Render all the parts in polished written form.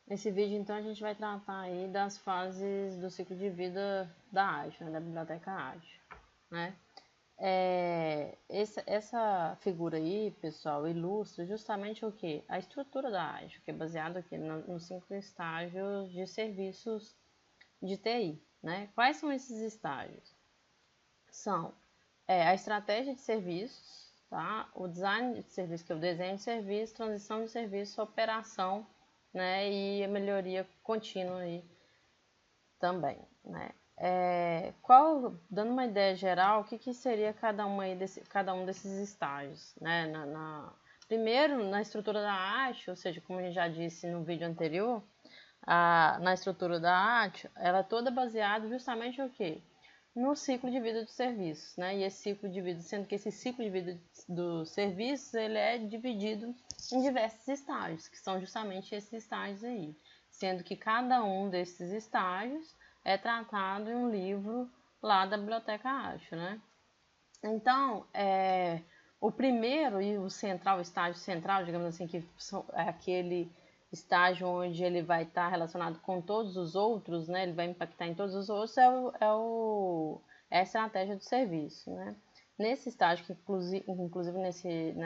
Nesse vídeo, então, a gente vai tratar aí das fases do ciclo de vida da Ágil, né, da biblioteca Ágil, né? Essa figura aí, pessoal, ilustra justamente o que? A estrutura da Ágil, que é baseada aqui nos 5 estágios de serviços de TI, né? Quais são esses estágios? São a estratégia de serviços, tá? O design de serviço, que é o desenho de serviço, transição de serviço, operação, né? E a melhoria contínua aí também, né? Dando uma ideia geral, o que seria cada um desses estágios, né? Primeiro, na estrutura da arte, ou seja, como a gente já disse no vídeo anterior, na estrutura da arte, ela é toda baseada justamente no quê? No ciclo de vida dos serviços, né? E esse ciclo de vida, sendo que esse ciclo de vida dos serviços, ele é dividido em diversos estágios, que são justamente esses estágios aí, sendo que cada um desses estágios é tratado em um livro lá da Biblioteca Ágil, né? Então, o primeiro e o central, o estágio central, digamos assim, que é aquele estágio onde ele vai estar relacionado com todos os outros, né? Ele vai impactar em todos os outros, é a estratégia do serviço, né? Nesse estágio, que inclusive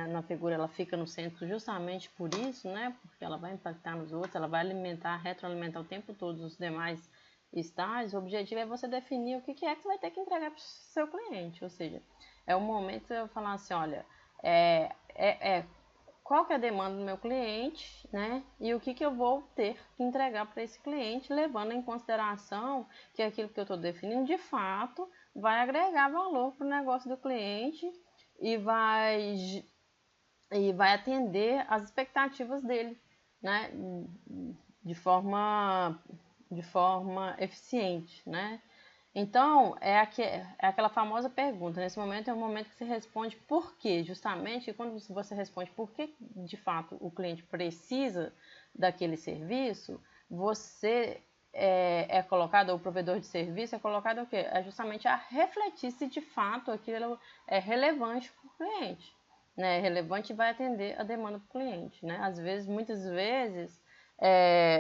na figura ela fica no centro justamente por isso, né? Porque ela vai impactar nos outros, ela vai alimentar, retroalimentar o tempo todo os demais estágios. O objetivo é você definir o que é que você vai ter que entregar para o seu cliente, ou seja, é o momento de eu falar assim, olha, qual que é a demanda do meu cliente, né? E o que eu vou ter que entregar para esse cliente, levando em consideração que aquilo que eu estou definindo, de fato, vai agregar valor para o negócio do cliente e vai atender às expectativas dele, né? De forma eficiente, né? Então, aquela famosa pergunta. Nesse momento é o momento que você responde por quê, justamente, e quando você responde por que, de fato, o cliente precisa daquele serviço, você é colocado, ou o provedor de serviço é colocado o quê? É justamente a refletir se, de fato, aquilo é relevante para o cliente, né? Relevante e vai atender a demanda do cliente, né? Muitas vezes,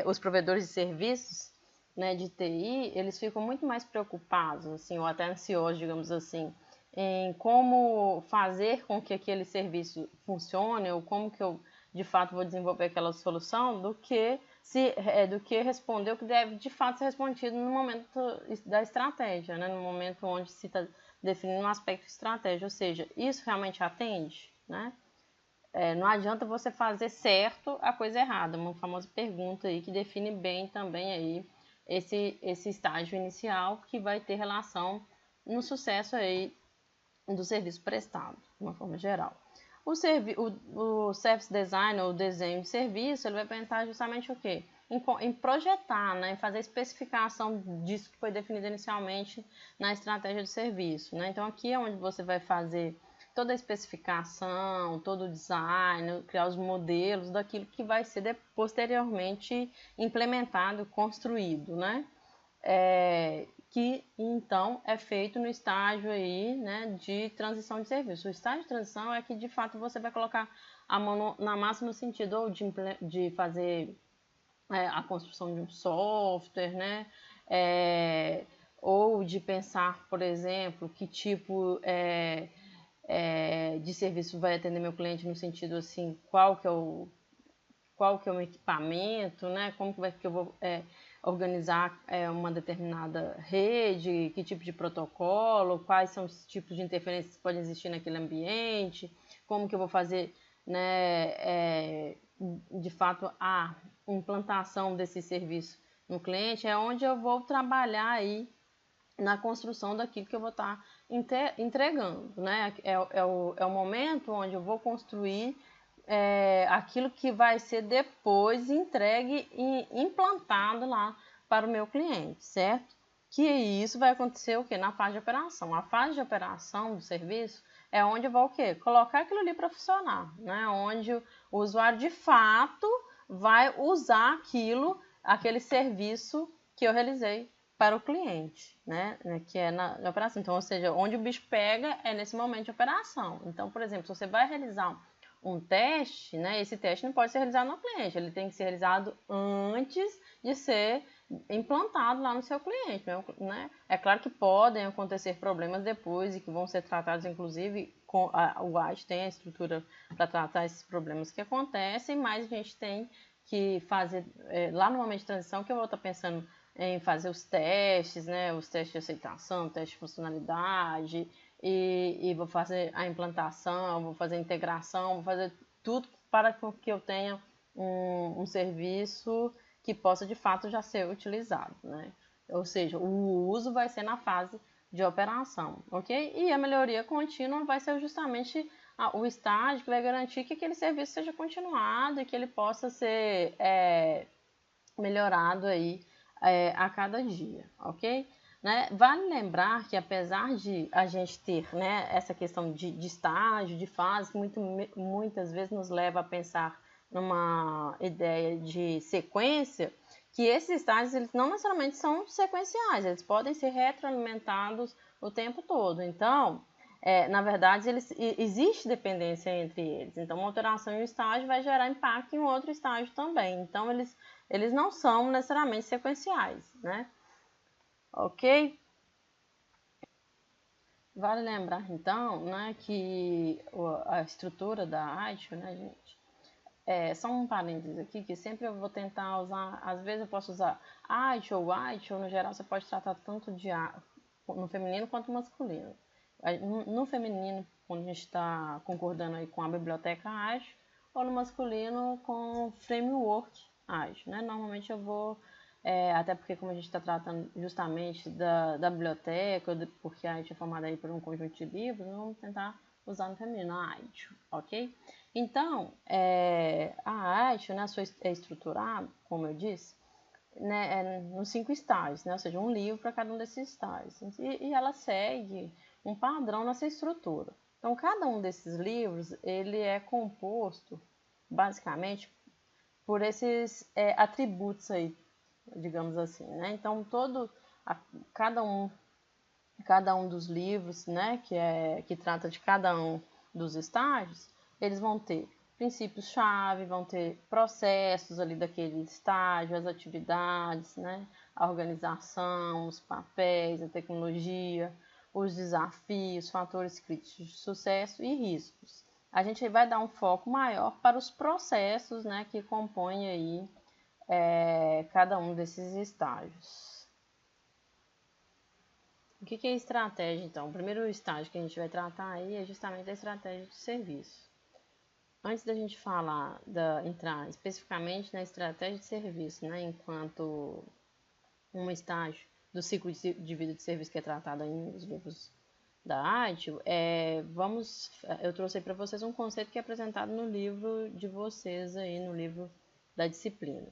os provedores de serviços, né, de TI, eles ficam muito mais preocupados, assim, ou até ansiosos, digamos assim, em como fazer com que aquele serviço funcione, ou como que eu, de fato, vou desenvolver aquela solução, do que responder o que deve, de fato, ser respondido no momento da estratégia, né, no momento onde se está definindo um aspecto de estratégia, ou seja, isso realmente atende, né? Não adianta você fazer certo a coisa errada, uma famosa pergunta aí que define bem também aí esse estágio inicial que vai ter relação no sucesso aí do serviço prestado, de uma forma geral. O service design, ou desenho de serviço, ele vai pensar justamente o quê? Em projetar, né? Em fazer a especificação disso que foi definido inicialmente na estratégia de serviço, né? Então aqui é onde você vai fazer toda a especificação, todo o design, criar os modelos daquilo que vai ser posteriormente implementado, construído, né? Que então é feito no estágio aí, né, de transição de serviço. O estágio de transição é que de fato você vai colocar a mão na massa, no sentido ou de fazer a construção de um software, né? Ou de pensar, por exemplo, que tipo de serviço vai atender meu cliente, no sentido assim, qual que é o equipamento, né? Como que eu vou organizar uma determinada rede, que tipo de protocolo, quais são os tipos de interferências que podem existir naquele ambiente, como que eu vou fazer, né, de fato, a implantação desse serviço no cliente, é onde eu vou trabalhar aí na construção daquilo que eu vou estar entregando, né? É o momento onde eu vou construir aquilo que vai ser depois entregue e implantado lá para o meu cliente, certo? Que isso vai acontecer o quê? Na fase de operação. A fase de operação do serviço é onde eu vou o quê? Colocar aquilo ali para funcionar, né? Onde o usuário de fato vai usar aquele serviço que eu realizei para o cliente, né? Que é na operação. Então, ou seja, onde o bicho pega é nesse momento de operação. Então, por exemplo, se você vai realizar um teste, né, esse teste não pode ser realizado no cliente, ele tem que ser realizado antes de ser implantado lá no seu cliente, né? É claro que podem acontecer problemas depois e que vão ser tratados, inclusive, o AIT tem a estrutura para tratar esses problemas que acontecem, mas a gente tem que fazer, lá no momento de transição, que eu vou estar pensando em fazer os testes, né, os testes de aceitação, teste de funcionalidade, e vou fazer a implantação, vou fazer a integração, vou fazer tudo para que eu tenha um serviço que possa de fato já ser utilizado, né? Ou seja, o uso vai ser na fase de operação, ok? E a melhoria contínua vai ser justamente o estágio que vai garantir que aquele serviço seja continuado e que ele possa ser melhorado aí a cada dia, ok? Né? Vale lembrar que apesar de a gente ter, né, essa questão de estágio, de fase, muitas vezes nos leva a pensar numa ideia de sequência, que esses estágios eles não necessariamente são sequenciais, eles podem ser retroalimentados o tempo todo. Então, na verdade, existe dependência entre eles. Então, uma alteração em um estágio vai gerar impacto em outro estágio também. Então, eles não são necessariamente sequenciais, né? Ok? Vale lembrar, então, né, que a estrutura da AITIO, né, gente, só um parênteses aqui, que sempre eu vou tentar usar, às vezes eu posso usar AITIO ou AITIO, no geral você pode tratar tanto no feminino quanto no masculino. No feminino, quando a gente está concordando aí com a biblioteca AITIO, ou no masculino com o framework AITIO, né? Normalmente eu vou, até porque como a gente está tratando justamente da biblioteca, porque a AITIO é formada aí por um conjunto de livros, vamos tentar usar no feminino, a AITIO, ok? Então, a AITIO, né, é estruturada, como eu disse, né, nos 5 estágios, né, ou seja, um livro para cada um desses estágios. E ela segue um padrão nessa estrutura. Então, cada um desses livros, ele é composto, basicamente, por esses atributos aí, digamos assim, né? Então, cada um dos livros, né, que trata de cada um dos estágios, eles vão ter princípios-chave, vão ter processos ali daquele estágio, as atividades, né, a organização, os papéis, a tecnologia, os desafios, fatores críticos de sucesso e riscos. A gente vai dar um foco maior para os processos, né, que compõem aí cada um desses estágios. O que é estratégia, então? O primeiro estágio que a gente vai tratar aí é justamente a estratégia de serviço. Antes da gente entrar especificamente na estratégia de serviço, né, enquanto um estágio do ciclo de vida de serviço que é tratado aí nos livros da AITIO, eu trouxe aí para vocês um conceito que é apresentado no livro de vocês aí, no livro da disciplina.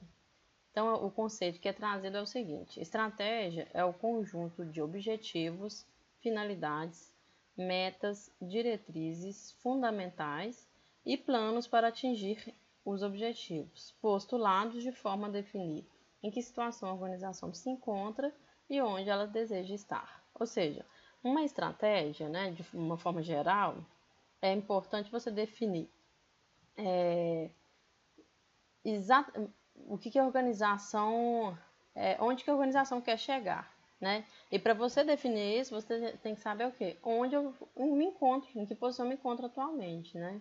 Então, o conceito que é trazido é o seguinte: estratégia é o conjunto de objetivos, finalidades, metas, diretrizes fundamentais e planos para atingir os objetivos, postulados de forma a definir em que situação a organização se encontra e onde ela deseja estar. Ou seja, uma estratégia, né, de uma forma geral, é importante você definir o que a organização, onde que a organização quer chegar, né? E para você definir isso, você tem que saber o quê? Onde eu me encontro, em que posição eu me encontro atualmente, né?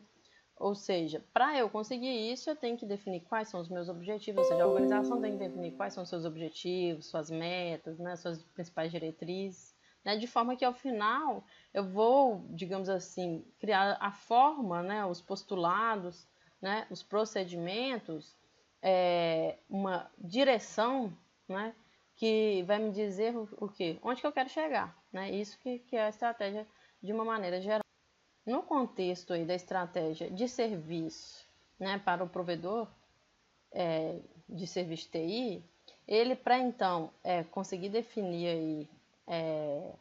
Ou seja, para eu conseguir isso, eu tenho que definir quais são os meus objetivos, ou seja, a organização tem que definir quais são os seus objetivos, suas metas, né, suas principais diretrizes, né, de forma que ao final eu vou, digamos assim, criar a forma, né, os postulados, né, os procedimentos, uma direção, né, que vai me dizer o quê? Onde que eu quero chegar, né? Isso que é a estratégia de uma maneira geral. No contexto aí da estratégia de serviço, né, para o provedor de serviço de TI, ele para então conseguir definir aí,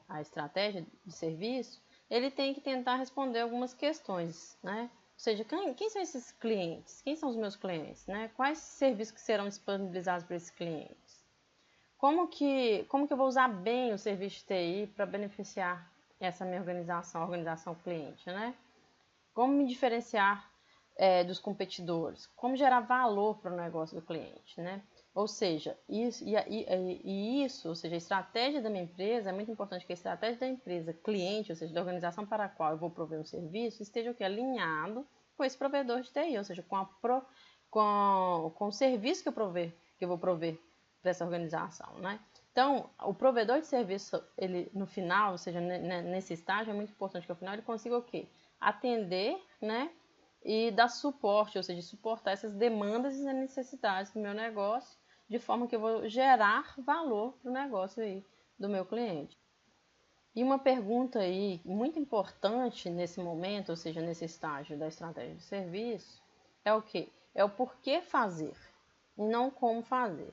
a estratégia de serviço, ele tem que tentar responder algumas questões, né? Ou seja, quem são esses clientes? Quem são os meus clientes? Né? Quais serviços que serão disponibilizados para esses clientes? Como que eu vou usar bem o serviço de TI para beneficiar essa minha organização cliente, né? Como me diferenciar dos competidores, como gerar valor para o negócio do cliente, né? Ou seja, ou seja, a estratégia da minha empresa, é muito importante que a estratégia da empresa, cliente, ou seja, da organização para a qual eu vou prover um serviço, esteja alinhado com esse provedor de TI, ou seja, com o serviço que eu vou prover para essa organização, né? Então, o provedor de serviço, ele no final, ou seja, nesse estágio, é muito importante que ao final ele consiga o quê? Atender, né? E dar suporte, ou seja, suportar essas demandas e necessidades do meu negócio, de forma que eu vou gerar valor para o negócio aí do meu cliente. E uma pergunta aí muito importante nesse momento, ou seja, nesse estágio da estratégia de serviço, é o quê? É o porquê fazer, e não como fazer.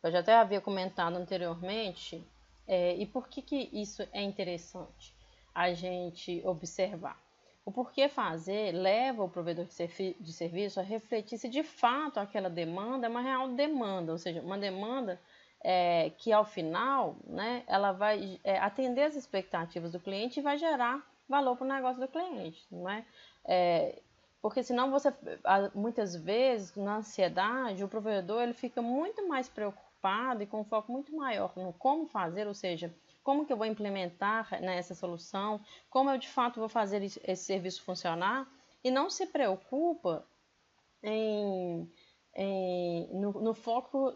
Eu já até havia comentado anteriormente, e por que isso é interessante a gente observar? O porquê fazer leva o provedor de serviço a refletir se de fato aquela demanda é uma real demanda, ou seja, uma demanda que ao final, né, ela vai atender as expectativas do cliente e vai gerar valor para o negócio do cliente, não é? Porque senão muitas vezes, na ansiedade, o provedor ele fica muito mais preocupado e com um foco muito maior no como fazer, ou seja, como que eu vou implementar, né, essa solução, como eu de fato vou fazer esse serviço funcionar, e não se preocupa no foco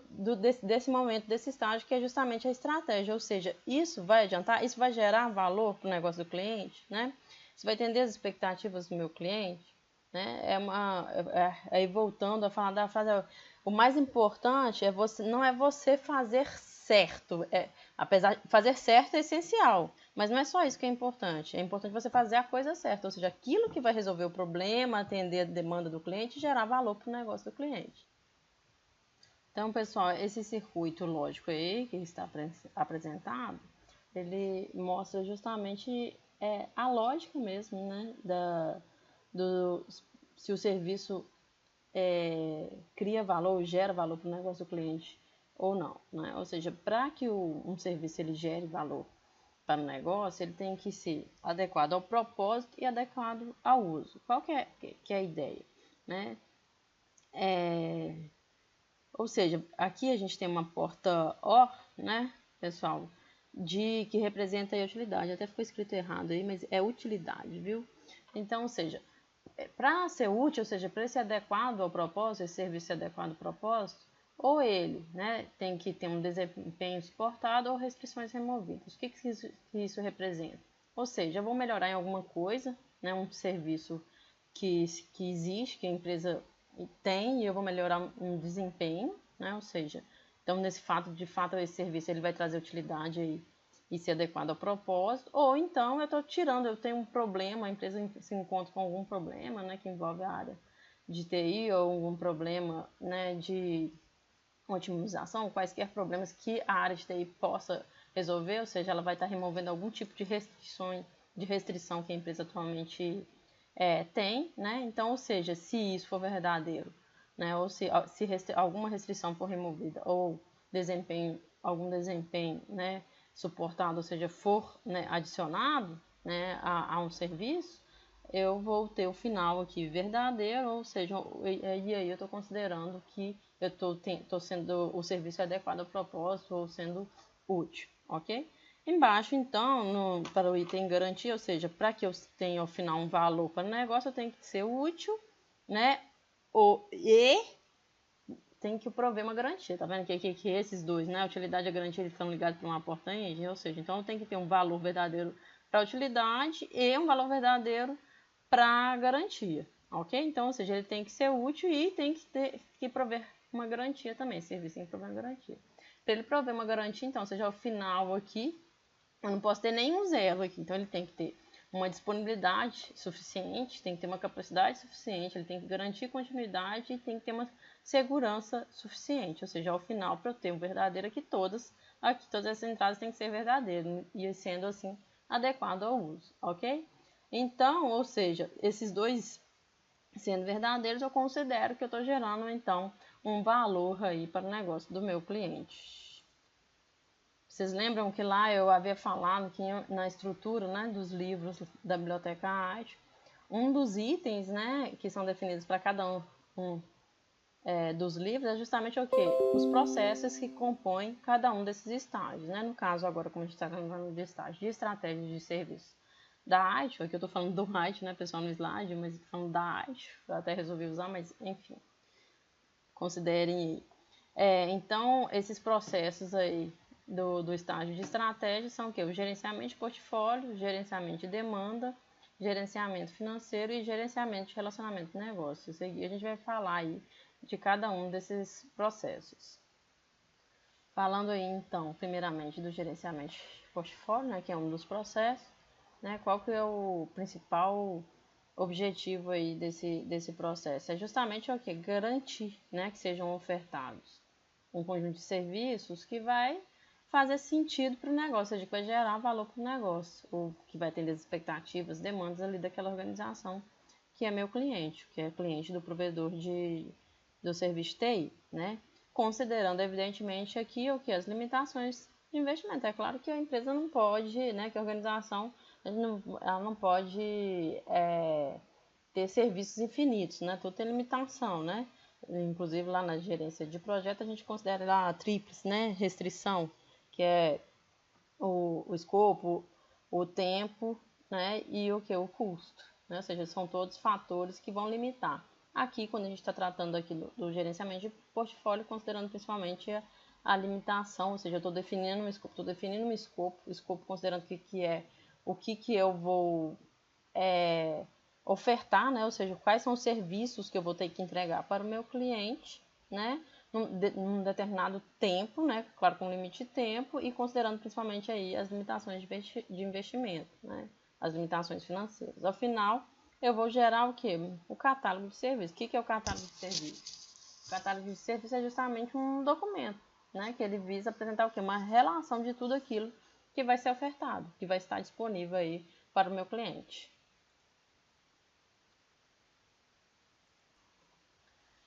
desse momento, desse estágio, que é justamente a estratégia, ou seja, isso vai adiantar, isso vai gerar valor para o negócio do cliente, né? Isso vai atender as expectativas do meu cliente, né? Aí voltando a falar da frase, o mais importante não é você fazer certo, apesar de fazer certo é essencial, mas não é só isso que é importante você fazer a coisa certa, ou seja, aquilo que vai resolver o problema, atender a demanda do cliente e gerar valor para o negócio do cliente. Então, pessoal, esse circuito lógico aí que está apresentado, ele mostra justamente a lógica mesmo, né, se o serviço cria valor, gera valor para o negócio do cliente ou não, né? Ou seja, para que um serviço ele gere valor para o negócio, ele tem que ser adequado ao propósito e adequado ao uso. Qual que é a ideia, né? Ou seja, aqui a gente tem uma porta OR, né, pessoal, que representa a utilidade. Até ficou escrito errado aí, mas é utilidade, viu? Então, ou seja, para ser útil, ou seja, para ser adequado ao propósito, esse serviço ser adequado ao propósito, ou ele, né, tem que ter um desempenho suportado ou restrições removidas. O que isso representa? Ou seja, eu vou melhorar em alguma coisa, né, um serviço que existe, que a empresa tem, e eu vou melhorar um desempenho, né, ou seja, então nesse fato, de fato, esse serviço ele vai trazer utilidade aí e ser adequado ao propósito, ou então eu tenho um problema, a empresa se encontra com algum problema, né, que envolve a área de TI, ou algum problema, né, de otimização, quaisquer problemas que a área de TI possa resolver, ou seja, ela vai estar removendo algum tipo de restrição que a empresa atualmente tem, né? Então, ou seja, se isso for verdadeiro, né, ou se alguma restrição for removida, ou algum desempenho, né, suportado, ou seja, for, né, adicionado, né, a um serviço, eu vou ter o final aqui verdadeiro, ou seja, e aí eu estou considerando que eu estou sendo o serviço adequado ao propósito ou sendo útil, ok? Embaixo, então, para o item garantia, ou seja, para que eu tenha ao final um valor para o negócio, eu tenho que ser útil, né? E tem que prover uma garantia, tá vendo? Que esses dois, né? A utilidade e a garantia, eles estão ligados para uma porta engine, ou seja, então tem que ter um valor verdadeiro para a utilidade e um valor verdadeiro para a garantia, ok? Então, ou seja, ele tem que ser útil e tem que prover uma garantia também, serviço tem que prover uma garantia. Para ele prover uma garantia, então, ou seja, ao final aqui, eu não posso ter nenhum zero aqui, então ele tem que ter uma disponibilidade suficiente, tem que ter uma capacidade suficiente, ele tem que garantir continuidade e tem que ter uma segurança suficiente, ou seja, ao final, para eu ter um verdadeiro aqui todas essas entradas têm que ser verdadeiras e sendo assim adequado ao uso, ok? Então, ou seja, esses dois sendo verdadeiros, eu considero que eu estou gerando então um valor aí para o negócio do meu cliente. Vocês lembram que lá eu havia falado que na estrutura, né, dos livros da Biblioteca Arte, um dos itens, né, que são definidos para cada um dos livros é justamente o quê? Os processos que compõem cada um desses estágios, né? No caso, agora, como a gente está falando de estágio de estratégia de serviço da ITIL, aqui eu estou falando do ITIL, né, pessoal, no slide, mas estou falando da ITIL, eu até resolvi usar, mas enfim, considerem. Então, esses processos aí do estágio de estratégia são o quê? O gerenciamento de portfólio, gerenciamento de demanda, gerenciamento financeiro e gerenciamento de relacionamento de negócios. Isso aqui a gente vai falar aí de cada um desses processos. Falando aí, então, primeiramente do gerenciamento de portfólio, né, que é um dos processos, né, qual que é o principal objetivo aí desse processo? É justamente o quê? Garantir, né, que sejam ofertados um conjunto de serviços que vai fazer sentido para o negócio, ou seja, que vai gerar valor para o negócio, ou que vai atender as expectativas, demandas ali daquela organização que é meu cliente, que é cliente do provedor do serviço de TI, né? Considerando, evidentemente, aqui o que? As limitações de investimento. É claro que a empresa não pode, né, que a organização ela não pode ter serviços infinitos, né? Tudo tem limitação, né? Inclusive lá na gerência de projeto a gente considera lá a tríplice, né? Restrição, que é o escopo, o tempo, né? E o que? O custo, né? Ou seja, são todos fatores que vão limitar. Aqui, quando a gente está tratando aqui do gerenciamento de portfólio, considerando principalmente a limitação, ou seja, eu estou definindo um escopo considerando que é o que eu vou ofertar, né? Ou seja, quais são os serviços que eu vou ter que entregar para o meu cliente, né? Num determinado tempo, né? Claro, com limite de tempo e considerando principalmente aí as limitações de investimento, né? As limitações financeiras. Ao final, eu vou gerar o quê? O catálogo de serviços. O que é o catálogo de serviços? O catálogo de serviços é justamente um documento, né? Que ele visa apresentar o quê? Uma relação de tudo aquilo que vai ser ofertado, que vai estar disponível aí para o meu cliente.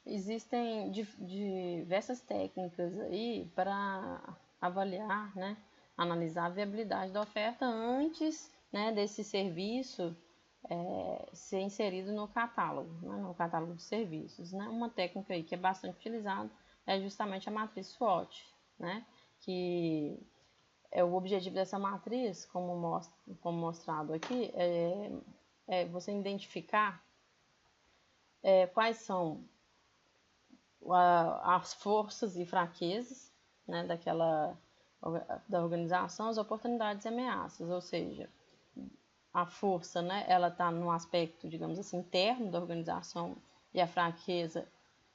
Existem diversas técnicas aí para avaliar, né, analisar a viabilidade da oferta antes, né, desse serviço ser inserido no catálogo, né, no catálogo de serviços. Né? Uma técnica aí que é bastante utilizada é justamente a matriz SWOT, né, que o objetivo dessa matriz, como mostrado aqui, é você identificar quais são as forças e fraquezas, né, da organização, as oportunidades e ameaças, ou seja, a força, né, ela está no aspecto, digamos assim, interno da organização e a fraqueza,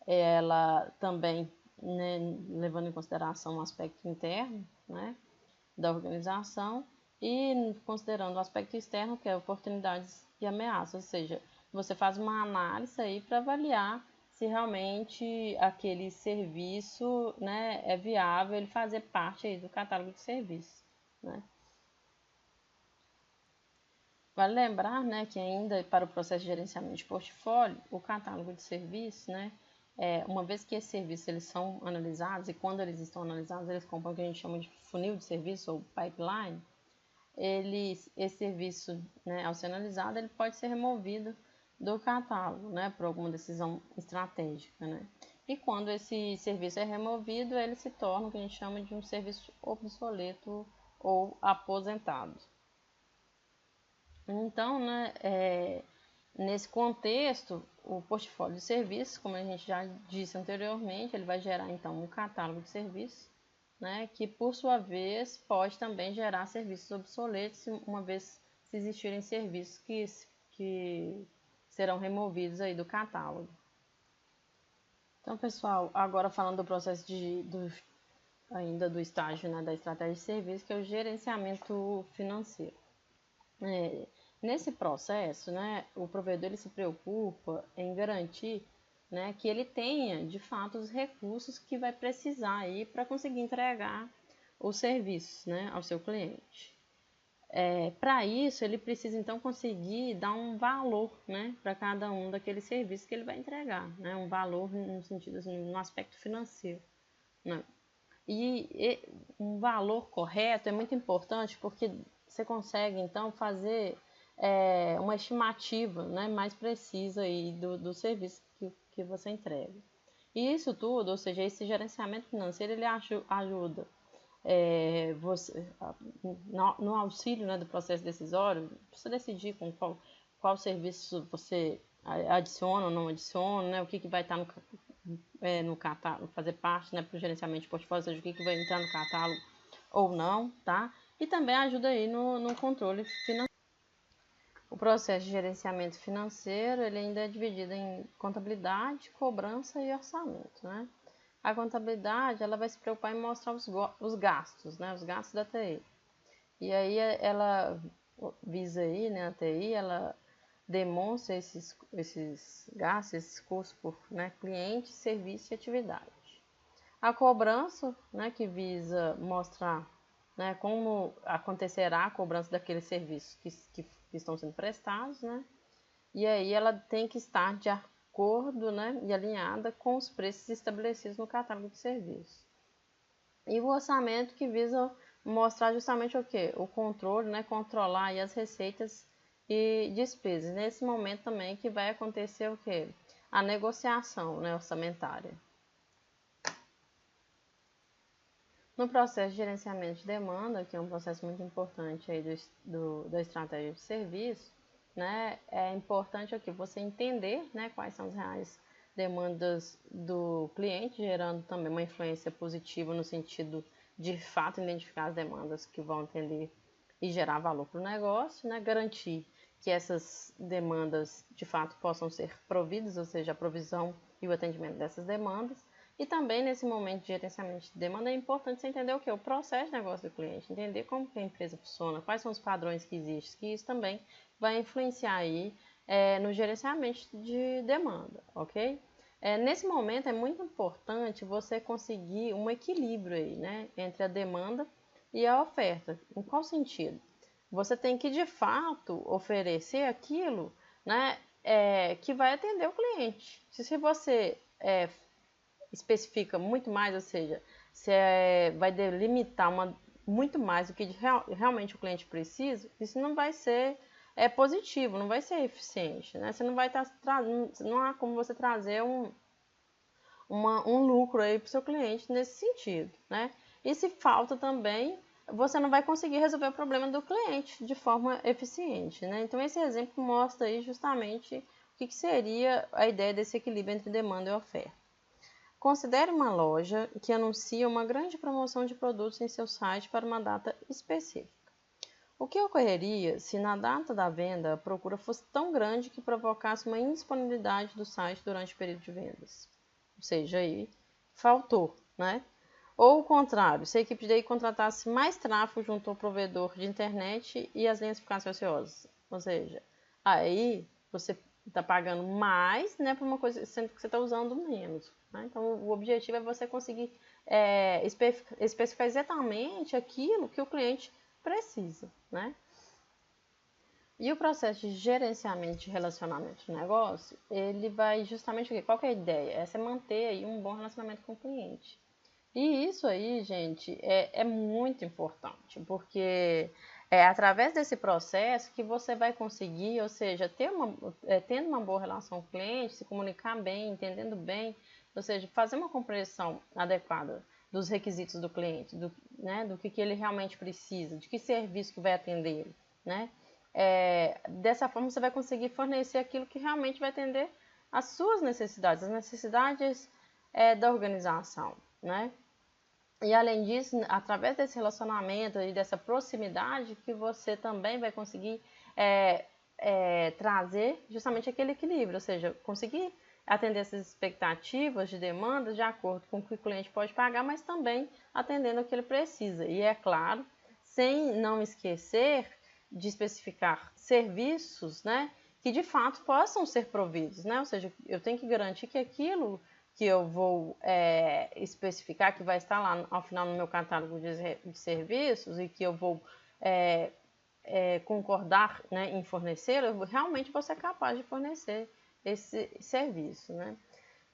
ela também, né, levando em consideração o aspecto interno, né, da organização e considerando o aspecto externo, que é oportunidades e ameaças, ou seja, você faz uma análise aí para avaliar se realmente aquele serviço, né, é viável ele fazer parte aí do catálogo de serviços, né? Vale lembrar, né, que ainda para o processo de gerenciamento de portfólio, o catálogo de serviços, né, uma vez que esses serviços eles são analisados e quando eles estão analisados eles compõem o que a gente chama de funil de serviço ou pipeline, esse serviço, né, ao ser analisado, ele pode ser removido do catálogo, né, por alguma decisão estratégica, né? E quando esse serviço é removido, ele se torna o que a gente chama de um serviço obsoleto ou aposentado. Então, né, nesse contexto, o portfólio de serviços, como a gente já disse anteriormente, ele vai gerar então um catálogo de serviços, né, que por sua vez pode também gerar serviços obsoletos, uma vez se existirem serviços que serão removidos aí do catálogo. Então, pessoal, agora falando do processo ainda do estágio, né, da estratégia de serviço, que é o gerenciamento financeiro. Nesse processo, né, o provedor ele se preocupa em garantir, né, que ele tenha, de fato, os recursos que vai precisar aí para conseguir entregar os serviços, né, ao seu cliente. Para isso, ele precisa, então, conseguir dar um valor, né, para cada um daqueles serviços que ele vai entregar, né, um valor no sentido, assim, no aspecto financeiro, né. E um valor correto é muito importante porque você consegue, então, fazer uma estimativa, né, mais precisa aí do serviço que você entrega. E isso tudo, ou seja, esse gerenciamento financeiro, ele ajuda você, no auxílio, né, do processo decisório, você decidir com qual serviço você adiciona ou não adiciona, né, o que vai estar no catálogo, fazer parte, né, para o gerenciamento de portfólio, ou seja, o que vai entrar no catálogo ou não, tá? E também ajuda aí no controle financeiro. O processo de gerenciamento financeiro, ele ainda é dividido em contabilidade, cobrança e orçamento, né? A contabilidade, ela vai se preocupar em mostrar os gastos, né? Os gastos da TI. E aí ela visa aí, né? A TI, ela demonstra esses gastos, esses custos por, né, cliente, serviço e atividade. A cobrança, né, que visa mostrar, né, como acontecerá a cobrança daqueles serviços que estão sendo prestados, né? E aí ela tem que estar de acordo, né, e alinhada com os preços estabelecidos no catálogo de serviços. E o orçamento, que visa mostrar justamente o quê? O controle, né, controlar aí as receitas e despesas. Nesse momento também que vai acontecer o quê? A negociação, né, orçamentária. No processo de gerenciamento de demanda, que é um processo muito importante aí da estratégia de serviço, né, é importante aqui você entender, né, quais são as reais demandas do cliente, gerando também uma influência positiva no sentido de fato identificar as demandas que vão atender e gerar valor para o negócio, né, garantir que essas demandas de fato possam ser providas, ou seja, a provisão e o atendimento dessas demandas. E também nesse momento de gerenciamento de demanda é importante você entender o que? O processo de negócio do cliente, entender como que a empresa funciona, quais são os padrões que existem, que isso também vai influenciar aí no gerenciamento de demanda, ok? Nesse momento é muito importante você conseguir um equilíbrio aí, né, entre a demanda e a oferta. Em qual sentido? Você tem que de fato oferecer aquilo, né, que vai atender o cliente. Se você especifica muito mais, ou seja, você vai delimitar muito mais do que realmente o cliente precisa, isso não vai ser positivo, não vai ser eficiente, né? Você não vai estar não há como você trazer um lucro aí para o seu cliente nesse sentido, né? E se falta também, você não vai conseguir resolver o problema do cliente de forma eficiente, né? Então esse exemplo mostra aí justamente o que seria a ideia desse equilíbrio entre demanda e oferta. Considere uma loja que anuncia uma grande promoção de produtos em seu site para uma data específica. O que ocorreria se na data da venda a procura fosse tão grande que provocasse uma indisponibilidade do site durante o período de vendas? Ou seja, aí faltou, né? Ou o contrário, se a equipe de TI contratasse mais tráfego junto ao provedor de internet e as linhas ficassem ociosas. Ou seja, aí você está pagando mais, né, por uma coisa, sendo que você está usando menos. Né? Então, o objetivo é você conseguir especificar exatamente aquilo que o cliente precisa, né? E o processo de gerenciamento de relacionamento de negócio, ele vai justamente o quê? Qual que é a ideia? É você manter aí um bom relacionamento com o cliente. E isso aí, gente, é muito importante, porque é através desse processo que você vai conseguir, ou seja, tendo uma boa relação com o cliente, se comunicar bem, entendendo bem, ou seja, fazer uma compreensão adequada dos requisitos do cliente, né, do que ele realmente precisa, de que serviço que vai atender ele, né? Dessa forma você vai conseguir fornecer aquilo que realmente vai atender às suas necessidades, as necessidades da organização, né? E além disso, através desse relacionamento e dessa proximidade, que você também vai conseguir trazer justamente aquele equilíbrio, ou seja, conseguir atender essas expectativas de demandas de acordo com o que o cliente pode pagar, mas também atendendo o que ele precisa. E é claro, sem não esquecer de especificar serviços, né, que de fato possam ser providos, né? Ou seja, eu tenho que garantir que aquilo que eu vou especificar, que vai estar lá ao final no meu catálogo de serviços e que eu vou concordar, né, em fornecer, eu realmente vou ser capaz de fornecer esse serviço, né?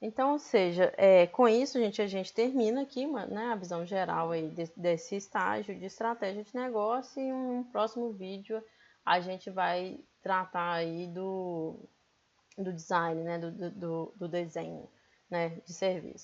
Então, ou seja, com isso, gente, a gente termina aqui, né, a visão geral aí desse estágio de estratégia de negócio, e em um próximo vídeo a gente vai tratar aí do design, né, do desenho, né, de serviço.